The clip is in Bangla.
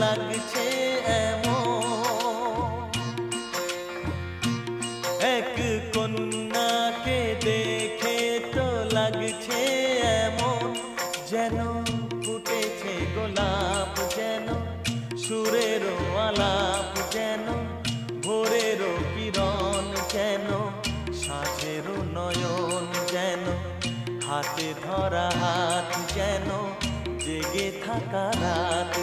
লাগছে এমন, এক কন্যাকে দেখে তো লাগছে এমন, যেন ফুটেছে গোলাপ, যেন সুরেরও আলাপ, যেন ভোরেরও কিরণ, যেন সাঁঝেরও নয়ন, যেন হাতে ধরা হাত, যেন জেগে থাকা রাত।